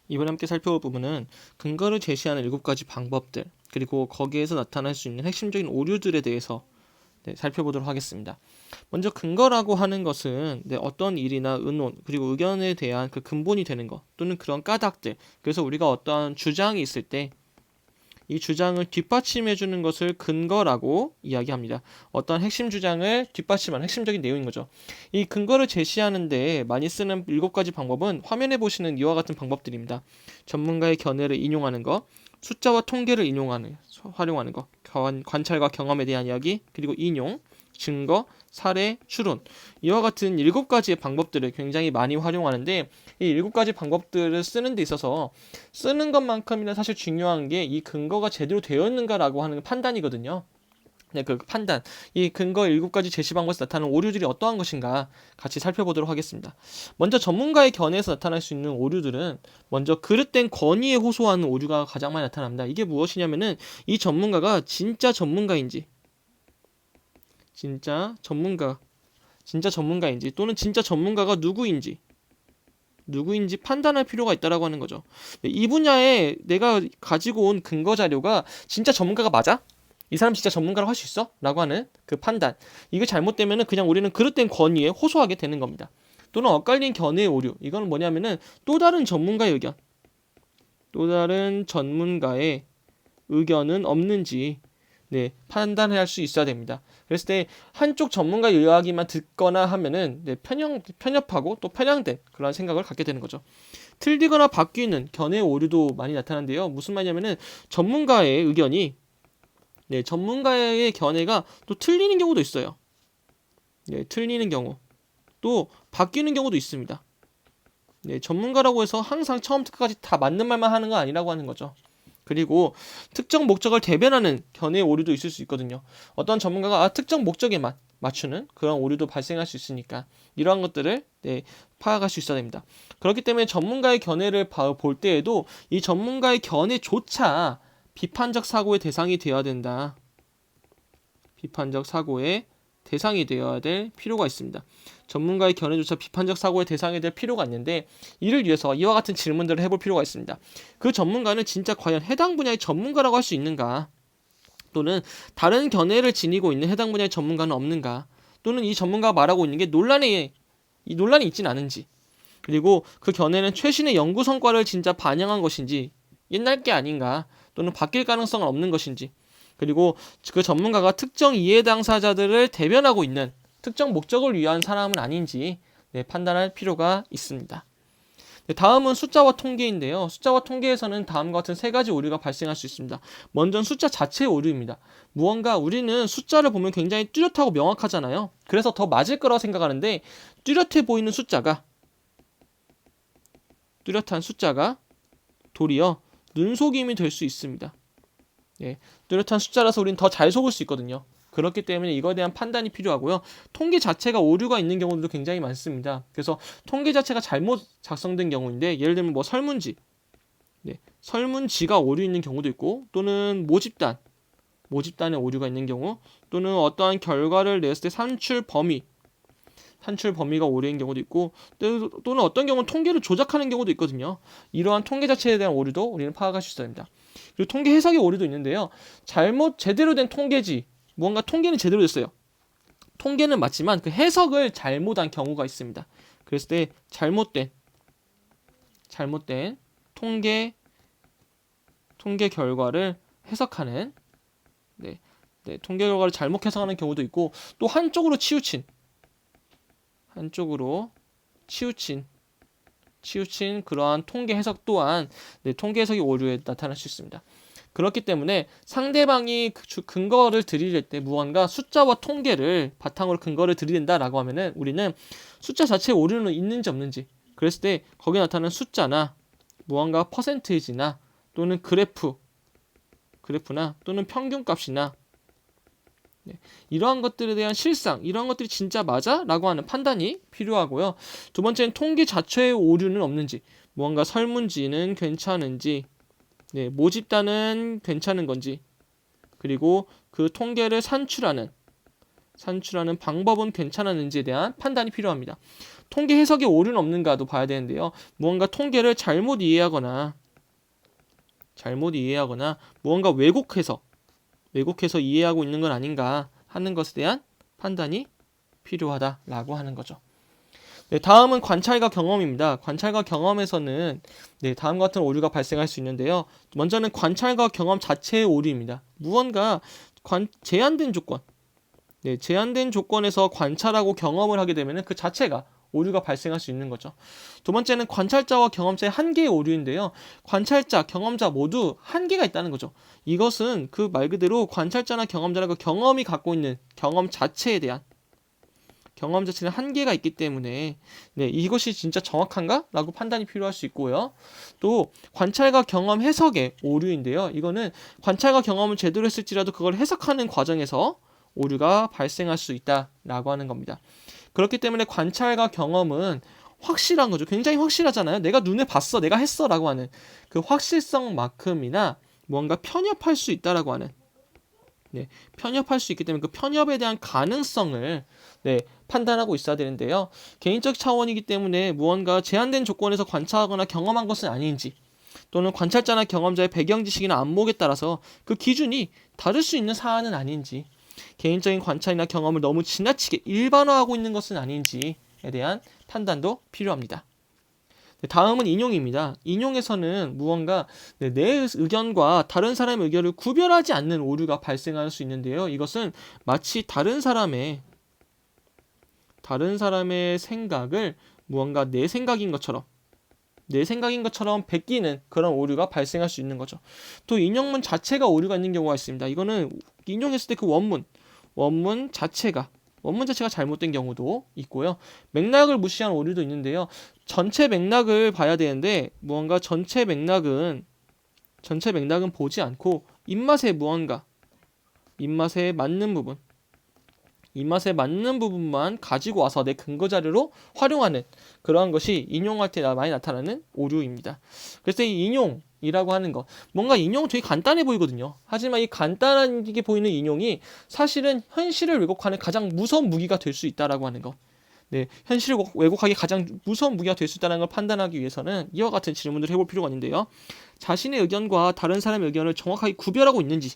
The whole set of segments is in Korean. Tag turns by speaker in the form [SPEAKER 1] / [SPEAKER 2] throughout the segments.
[SPEAKER 1] 이번에 함께 살펴볼 부분은 근거를 제시하는 7가지 방법들, 그리고 거기에서 나타날 수 있는 핵심적인 오류들에 대해서 살펴보도록 하겠습니다. 먼저 근거라고 하는 것은 어떤 일이나 의논, 그리고 의견에 대한 그 근본이 되는 것, 또는 그런 까닭들, 그래서 우리가 어떤 주장이 있을 때 이 주장을 뒷받침해 주는 것을 근거라고 이야기합니다. 어떤 핵심 주장을 뒷받침하는 핵심적인 내용인 거죠. 이 근거를 제시하는데 많이 쓰는 7가지 방법은 화면에 보시는 이와 같은 방법들입니다. 전문가의 견해를 인용하는 것, 숫자와 통계를 활용하는 것, 관찰과 경험에 대한 이야기, 그리고 인용, 증거, 사례, 추론, 이와 같은 7가지의 방법들을 굉장히 많이 활용하는데, 이 7가지 방법들을 쓰는 데 있어서 쓰는 것만큼이나 사실 중요한 게 이 근거가 제대로 되어 있는가라고 하는 판단이거든요. 네, 그 판단, 이 근거 7가지 제시 방법에서 나타나는 오류들이 어떠한 것인가 같이 살펴보도록 하겠습니다. 먼저 전문가의 견해에서 나타날 수 있는 오류들은, 먼저 그릇된 권위에 호소하는 오류가 가장 많이 나타납니다. 이게 무엇이냐면은 이 전문가가 진짜 전문가인지, 진짜 전문가인지, 또는 진짜 전문가가 누구인지 판단할 필요가 있다라고 하는 거죠. 이 분야에 내가 가지고 온 근거 자료가 진짜 전문가가 맞아? 이 사람 진짜 전문가라고 할 수 있어? 라고 하는 그 판단. 이게 잘못되면 그냥 우리는 그릇된 권위에 호소하게 되는 겁니다. 또는 엇갈린 견해의 오류. 이거는 뭐냐면은 또 다른 전문가의 의견은 없는지 판단해야 할 수 있어야 됩니다. 그랬을 때 한쪽 전문가의 이야기만 듣거나 하면은 편협하고 또 편향된 그런 생각을 갖게 되는 거죠. 틀리거나 바뀌는 견해 오류도 많이 나타나는데요. 무슨 말이냐면은 전문가의 견해가 또 틀리는 경우도 있어요. 틀리는 경우, 또 바뀌는 경우도 있습니다. 전문가라고 해서 항상 처음부터 끝까지 다 맞는 말만 하는 거 아니라고 하는 거죠. 그리고 특정 목적을 대변하는 견해 오류도 있을 수 있거든요. 어떤 전문가가 특정 목적에만 맞추는 그런 오류도 발생할 수 있으니까 이러한 것들을 파악할 수 있어야 됩니다. 그렇기 때문에 전문가의 견해를 볼 때에도 이 전문가의 견해조차 비판적 사고의 대상이 되어야 된다. 비판적 사고의 대상이 되어야 될 필요가 있습니다. 전문가의 견해조차 비판적 사고의 대상이 될 필요가 있는데, 이를 위해서 이와 같은 질문들을 해볼 필요가 있습니다. 그 전문가는 진짜 과연 해당 분야의 전문가라고 할 수 있는가? 또는 다른 견해를 지니고 있는 해당 분야의 전문가는 없는가? 또는 이 전문가가 말하고 있는 게 논란이 있지는 않은지, 그리고 그 견해는 최신의 연구 성과를 진짜 반영한 것인지, 옛날 게 아닌가, 또는 바뀔 가능성은 없는 것인지, 그리고 그 전문가가 특정 이해 당사자들을 대변하고 있는 특정 목적을 위한 사람은 아닌지 판단할 필요가 있습니다. 다음은 숫자와 통계인데요. 숫자와 통계에서는 다음과 같은 3가지 오류가 발생할 수 있습니다. 먼저는 숫자 자체의 오류입니다. 우리는 숫자를 보면 굉장히 뚜렷하고 명확하잖아요. 그래서 더 맞을 거라고 생각하는데, 뚜렷해 보이는 뚜렷한 숫자가 도리어 눈속임이 될 수 있습니다. 뚜렷한 숫자라서 우리는 더 잘 속을 수 있거든요. 그렇기 때문에 이거에 대한 판단이 필요하고요. 통계 자체가 오류가 있는 경우들도 굉장히 많습니다. 그래서 통계 자체가 잘못 작성된 경우인데, 예를 들면 설문지가 오류 있는 경우도 있고, 또는 모집단에 오류가 있는 경우, 또는 어떠한 결과를 냈을 때 산출 범위가 오류인 경우도 있고, 또는 어떤 경우는 통계를 조작하는 경우도 있거든요. 이러한 통계 자체에 대한 오류도 우리는 파악할 수 있어야 됩니다. 그리고 통계 해석의 오류도 있는데요. 제대로 된 통계지, 무언가 통계는 제대로 됐어요. 통계는 맞지만 그 해석을 잘못한 경우가 있습니다. 그랬을 때 잘못된 통계 결과를 해석하는 통계 결과를 잘못 해석하는 경우도 있고, 또 한쪽으로 치우친 그러한 통계 해석 또한 통계 해석의 오류에 나타날 수 있습니다. 그렇기 때문에 상대방이 근거를 들이댈 때 무언가 숫자와 통계를 바탕으로 근거를 들이댄다라고 하면은 우리는 숫자 자체에 오류는 있는지 없는지, 그랬을 때 거기에 나타나는 숫자나 무언가 퍼센테이지나 또는 그래프나 또는 평균값이나 이러한 것들에 대한 실상, 이러한 것들이 진짜 맞아? 라고 하는 판단이 필요하고요. 두 번째는 통계 자체의 오류는 없는지, 무언가 설문지는 괜찮은지, 모집단은 괜찮은 건지, 그리고 그 통계를 산출하는 방법은 괜찮았는지에 대한 판단이 필요합니다. 통계 해석에 오류는 없는가도 봐야 되는데요. 무언가 통계를 잘못 이해하거나 무언가 왜곡해서 이해하고 있는 건 아닌가 하는 것에 대한 판단이 필요하다라고 하는 거죠. 네, 다음은 관찰과 경험입니다. 관찰과 경험에서는 다음과 같은 오류가 발생할 수 있는데요. 먼저는 관찰과 경험 자체의 오류입니다. 무언가 제한된 조건, 제한된 조건에서 관찰하고 경험을 하게 되면 그 자체가 오류가 발생할 수 있는 거죠. 두 번째는 관찰자와 경험자의 한계의 오류인데요. 관찰자, 경험자 모두 한계가 있다는 거죠. 이것은 그 말 그대로 관찰자나 경험자라고 경험이 갖고 있는 경험 자체에 대한 경험 자체는 한계가 있기 때문에 이것이 진짜 정확한가? 라고 판단이 필요할 수 있고요. 또 관찰과 경험 해석의 오류인데요. 이거는 관찰과 경험을 제대로 했을지라도 그걸 해석하는 과정에서 오류가 발생할 수 있다라고 하는 겁니다. 그렇기 때문에 관찰과 경험은 확실한 거죠. 굉장히 확실하잖아요. 내가 눈에 봤어, 내가 했어 라고 하는 그 확실성만큼이나 뭔가 편협할 수 있다라고 하는 편협할 수 있기 때문에 그 편협에 대한 가능성을 판단하고 있어야 되는데요. 개인적 차원이기 때문에 무언가 제한된 조건에서 관찰하거나 경험한 것은 아닌지 또는 관찰자나 경험자의 배경 지식이나 안목에 따라서 그 기준이 다를 수 있는 사안은 아닌지 개인적인 관찰이나 경험을 너무 지나치게 일반화하고 있는 것은 아닌지에 대한 판단도 필요합니다. 다음은 인용입니다. 인용에서는 무언가 내 의견과 다른 사람의 의견을 구별하지 않는 오류가 발생할 수 있는데요. 이것은 마치 다른 사람의 생각을 무언가 내 생각인 것처럼 베끼는 그런 오류가 발생할 수 있는 거죠. 또 인용문 자체가 오류가 있는 경우가 있습니다. 이거는 인용했을 때 그 원문 자체가 잘못된 경우도 있고요. 맥락을 무시한 오류도 있는데요. 전체 맥락을 봐야 되는데 무언가 전체 맥락은 보지 않고 입맛에 맞는 부분만 가지고 와서 내 근거 자료로 활용하는 그러한 것이 인용할 때 많이 나타나는 오류입니다. 그래서 이 인용이라고 하는 것, 뭔가 인용은 되게 간단해 보이거든요. 하지만 이 간단하게 보이는 인용이 사실은 현실을 왜곡하는 가장 무서운 무기가 될 수 있다라고 하는 것. 현실을 왜곡하기 가장 무서운 무기가 될 수 있다는 걸 판단하기 위해서는 이와 같은 질문들을 해볼 필요가 있는데요. 자신의 의견과 다른 사람의 의견을 정확하게 구별하고 있는지,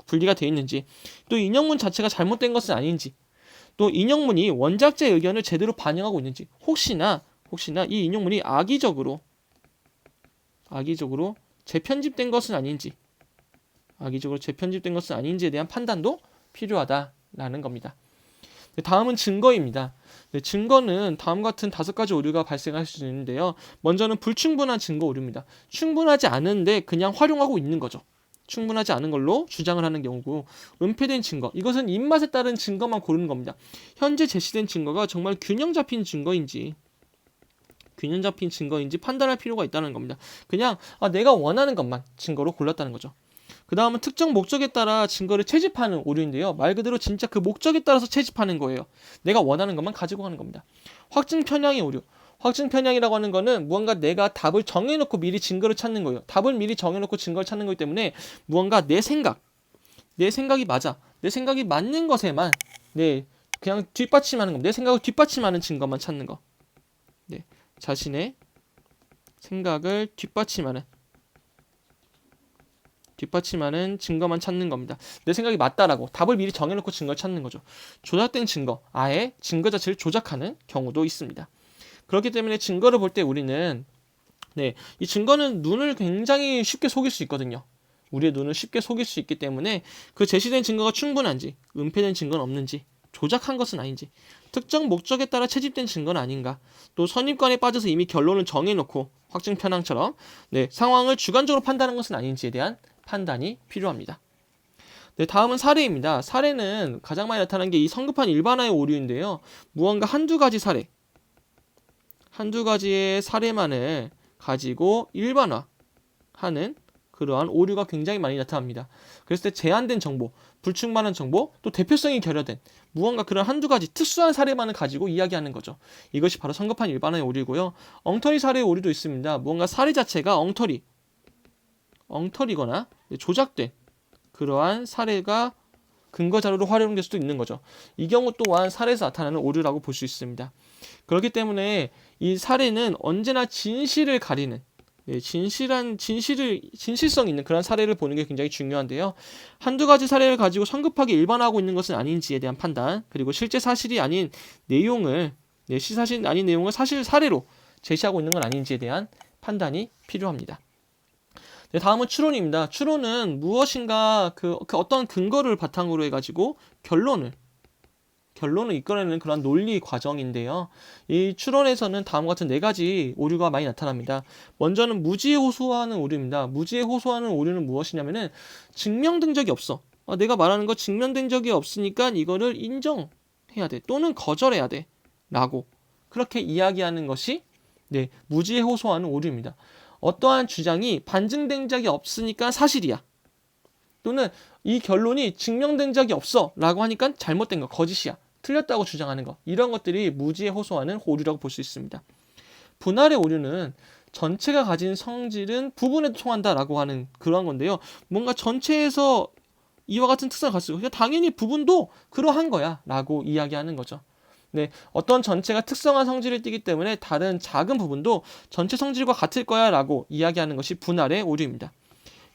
[SPEAKER 1] 분리가 되어 있는지, 또 인용문 자체가 잘못된 것은 아닌지, 또 인용문이 원작자의 의견을 제대로 반영하고 있는지, 혹시나 이 인용문이 악의적으로 재편집된 것은 아닌지에 대한 판단도 필요하다라는 겁니다. 다음은 증거입니다. 증거는 다음과 같은 5가지 오류가 발생할 수 있는데요. 먼저는 불충분한 증거 오류입니다. 충분하지 않은데 그냥 활용하고 있는 거죠. 충분하지 않은 걸로 주장을 하는 경우고, 은폐된 증거, 이것은 입맛에 따른 증거만 고르는 겁니다. 현재 제시된 증거가 정말 균형 잡힌 증거인지 판단할 필요가 있다는 겁니다. 그냥 내가 원하는 것만 증거로 골랐다는 거죠. 그 다음은 특정 목적에 따라 증거를 채집하는 오류인데요. 말 그대로 진짜 그 목적에 따라서 채집하는 거예요. 내가 원하는 것만 가지고 가는 겁니다. 확증 편향의 오류. 확증 편향이라고 하는 거는 무언가 내가 답을 정해놓고 미리 증거를 찾는 거예요. 답을 미리 정해놓고 증거를 찾는 거기 때문에 무언가 내 생각이 맞아. 내 생각이 맞는 것에만 그냥 뒷받침하는 겁니다. 내 생각을 뒷받침하는 증거만 찾는 거. 자신의 생각을 뒷받침하는 증거만 찾는 겁니다. 내 생각이 맞다라고 답을 미리 정해놓고 증거를 찾는 거죠. 조작된 증거, 아예 증거 자체를 조작하는 경우도 있습니다. 그렇기 때문에 증거를 볼 때 우리는 이 증거는 눈을 굉장히 쉽게 속일 수 있거든요. 우리의 눈을 쉽게 속일 수 있기 때문에 그 제시된 증거가 충분한지, 은폐된 증거는 없는지, 조작한 것은 아닌지, 특정 목적에 따라 채집된 증거는 아닌가, 또 선입관에 빠져서 이미 결론을 정해놓고 확증 편향처럼 상황을 주관적으로 판단하는 것은 아닌지에 대한 판단이 필요합니다. 다음은 사례입니다. 사례는 가장 많이 나타나는 게 이 성급한 일반화의 오류인데요. 무언가 한두 가지의 사례만을 가지고 일반화하는 그러한 오류가 굉장히 많이 나타납니다. 그랬을 때 제한된 정보, 불충분한 정보, 또 대표성이 결여된 무언가 그런 한두 가지 특수한 사례만을 가지고 이야기하는 거죠. 이것이 바로 성급한 일반화의 오류고요. 엉터리 사례의 오류도 있습니다. 무언가 사례 자체가 엉터리거나 조작된 그러한 사례가 근거 자료로 활용될 수도 있는 거죠. 이 경우 또한 사례에서 나타나는 오류라고 볼 수 있습니다. 그렇기 때문에 이 사례는 언제나 진실을 가리는 진실성 있는 그런 사례를 보는 게 굉장히 중요한데요. 한두 가지 사례를 가지고 성급하게 일반화하고 있는 것은 아닌지에 대한 판단, 그리고 실제 사실이 아닌 내용을 시사실 아닌 내용을 사실 사례로 제시하고 있는 건 아닌지에 대한 판단이 필요합니다. 네, 다음은 추론입니다. 추론은 무엇인가 그 어떤 근거를 바탕으로 해가지고 결론을 이끌어내는 그런 논리 과정인데요. 이 추론에서는 다음과 같은 네 가지 오류가 많이 나타납니다. 먼저는 무지에 호소하는 오류입니다. 무지에 호소하는 오류는 무엇이냐면은 증명된 적이 없어. 내가 말하는 거 증명된 적이 없으니까 이거를 인정해야 돼. 또는 거절해야 돼. 라고 그렇게 이야기하는 것이 무지에 호소하는 오류입니다. 어떠한 주장이 반증된 적이 없으니까 사실이야. 또는 이 결론이 증명된 적이 없어 라고 하니까 잘못된 거, 거짓이야. 틀렸다고 주장하는 거. 이런 것들이 무지에 호소하는 오류라고 볼 수 있습니다. 분할의 오류는 전체가 가진 성질은 부분에도 통한다라고 하는 그러한 건데요. 뭔가 전체에서 이와 같은 특성을 가지고 당연히 부분도 그러한 거야 라고 이야기하는 거죠. 네, 어떤 전체가 특성한 성질을 띠기 때문에 다른 작은 부분도 전체 성질과 같을 거야 라고 이야기하는 것이 분할의 오류입니다.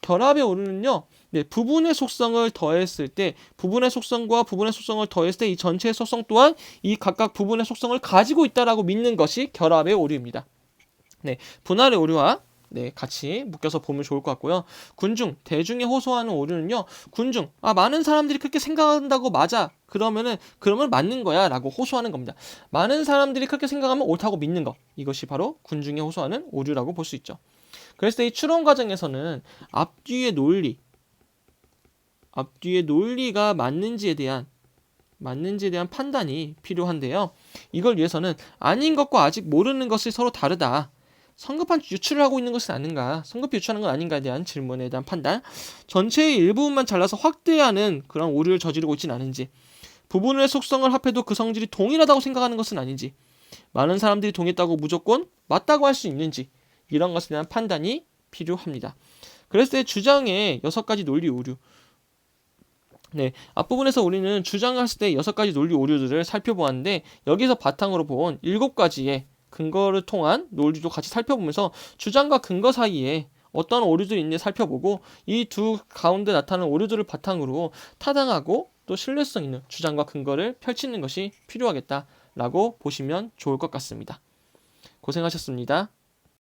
[SPEAKER 1] 결합의 오류는요, 부분의 속성을 더했을 때, 부분의 속성과 부분의 속성을 더했을 때 이 전체의 속성 또한 이 각각 부분의 속성을 가지고 있다라고 믿는 것이 결합의 오류입니다. 분할의 오류와 같이 묶여서 보면 좋을 것 같고요. 군중, 대중에 호소하는 오류는요, 군중, 많은 사람들이 그렇게 생각한다고 맞아. 그러면 맞는 거야 라고 호소하는 겁니다. 많은 사람들이 그렇게 생각하면 옳다고 믿는 것. 이것이 바로 군중에 호소하는 오류라고 볼 수 있죠. 그래서 이 추론 과정에서는 앞뒤의 논리가 맞는지에 대한 판단이 필요한데요. 이걸 위해서는 아닌 것과 아직 모르는 것이 서로 다르다. 성급한 유출을 하고 있는 것은 아닌가, 성급히 유출하는 건 아닌가에 대한 질문에 대한 판단, 전체의 일부분만 잘라서 확대하는 그런 오류를 저지르고 있지는 않은지, 부분의 속성을 합해도 그 성질이 동일하다고 생각하는 것은 아닌지, 많은 사람들이 동의했다고 무조건 맞다고 할 수 있는지, 이런 것에 대한 판단이 필요합니다. 그랬을 때 주장의 6가지 논리 오류. 앞부분에서 우리는 주장했을 때 6가지 논리 오류들을 살펴보았는데 여기서 바탕으로 본 7가지의 근거를 통한 논리도 같이 살펴보면서 주장과 근거 사이에 어떤 오류들이 있는지 살펴보고 이 두 가운데 나타나는 오류들을 바탕으로 타당하고 또 신뢰성 있는 주장과 근거를 펼치는 것이 필요하겠다라고 보시면 좋을 것 같습니다. 고생하셨습니다.